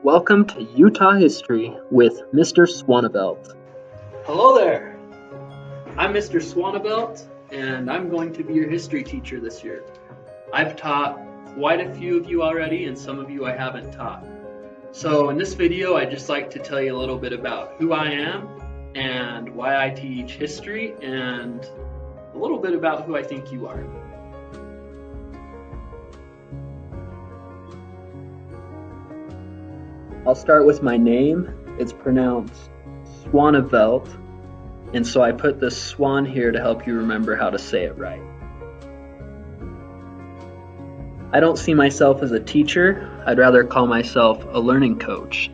Welcome to Utah History with Mr. Swanevelt. Hello there. I'm Mr. Swanevelt, and I'm going to be your history teacher this year. I've taught quite a few of you already, and some of you I haven't taught. So in this video, I'd just like to tell you a little bit about who I am and why I teach history, and a little bit about who I think you are. I'll start with my name. It's pronounced Swanevelt, and so I put the swan here to help you remember how to say it right. I don't see myself as a teacher. I'd rather call myself a learning coach.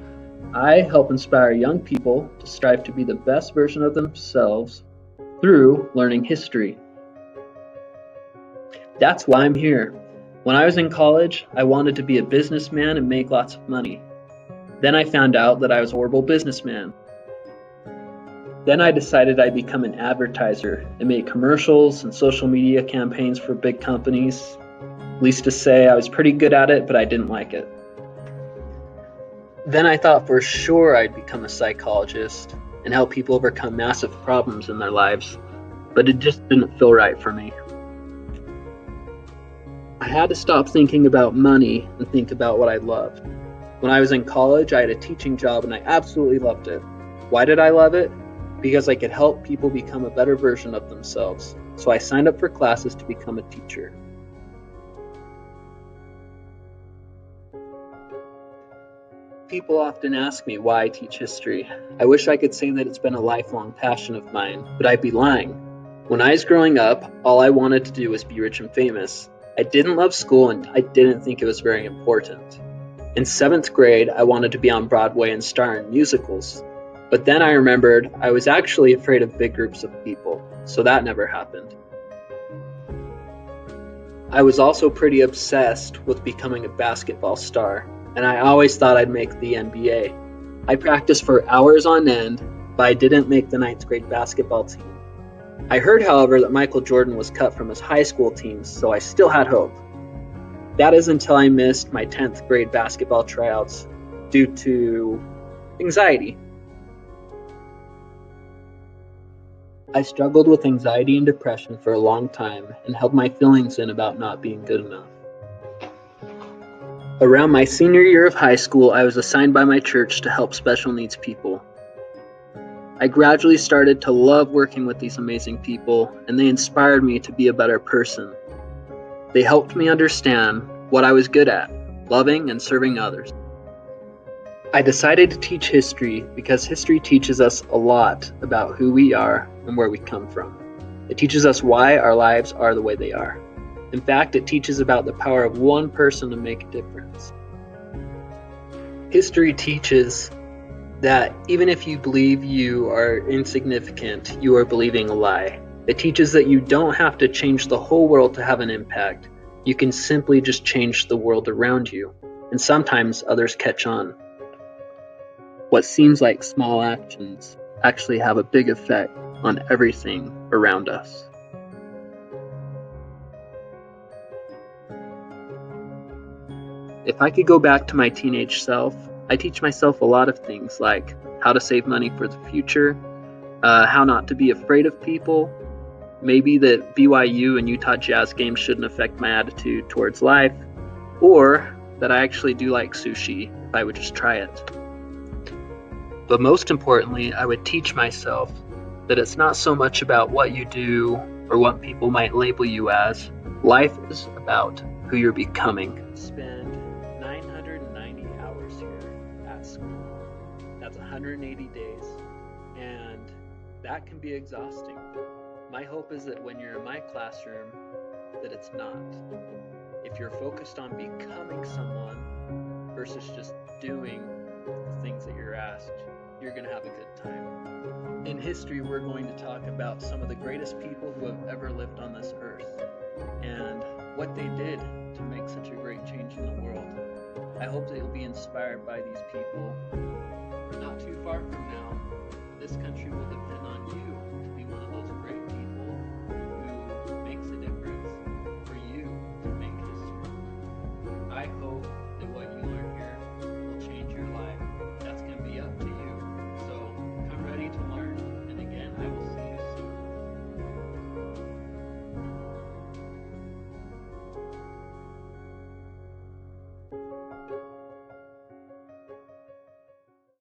I help inspire young people to strive to be the best version of themselves through learning history. That's why I'm here. When I was in college, I wanted to be a businessman and make lots of money. Then I found out that I was a horrible businessman. Then I decided I'd become an advertiser and make commercials and social media campaigns for big companies. Least to say, I was pretty good at it, but I didn't like it. Then I thought for sure I'd become a psychologist and help people overcome massive problems in their lives, but it just didn't feel right for me. I had to stop thinking about money and think about what I loved. When I was in college, I had a teaching job and I absolutely loved it. Why did I love it? Because I could help people become a better version of themselves. So I signed up for classes to become a teacher. People often ask me why I teach history. I wish I could say that it's been a lifelong passion of mine, but I'd be lying. When I was growing up, all I wanted to do was be rich and famous. I didn't love school and I didn't think it was very important. In 7th grade, I wanted to be on Broadway and star in musicals. But then I remembered I was actually afraid of big groups of people, so that never happened. I was also pretty obsessed with becoming a basketball star, and I always thought I'd make the NBA. I practiced for hours on end, but I didn't make the 9th grade basketball team. I heard, however, that Michael Jordan was cut from his high school team, so I still had hope. That is until I missed my 10th grade basketball tryouts due to anxiety. I struggled with anxiety and depression for a long time and held my feelings in about not being good enough. Around my senior year of high school, I was assigned by my church to help special needs people. I gradually started to love working with these amazing people, and they inspired me to be a better person. They helped me understand what I was good at, loving and serving others. I decided to teach history because history teaches us a lot about who we are and where we come from. It teaches us why our lives are the way they are. In fact, it teaches about the power of one person to make a difference. History teaches that even if you believe you are insignificant, you are believing a lie. It teaches that you don't have to change the whole world to have an impact. You can simply just change the world around you, and sometimes others catch on. What seems like small actions actually have a big effect on everything around us. If I could go back to my teenage self, I teach myself a lot of things like how to save money for the future, how not to be afraid of people, maybe that BYU and Utah Jazz games shouldn't affect my attitude towards life, or that I actually do like sushi if I would just try it. But most importantly, I would teach myself that it's not so much about what you do or what people might label you as. Life is about who you're becoming. Spend 990 hours here at school. That's 180 days, and that can be exhausting. My hope is that when you're in my classroom, that it's not. If you're focused on becoming someone versus just doing the things that you're asked, you're going to have a good time. In history, we're going to talk about some of the greatest people who have ever lived on this earth and what they did to make such a great change in the world. I hope that you'll be inspired by these people. Not too far from now, this country will depend on you to be one of those great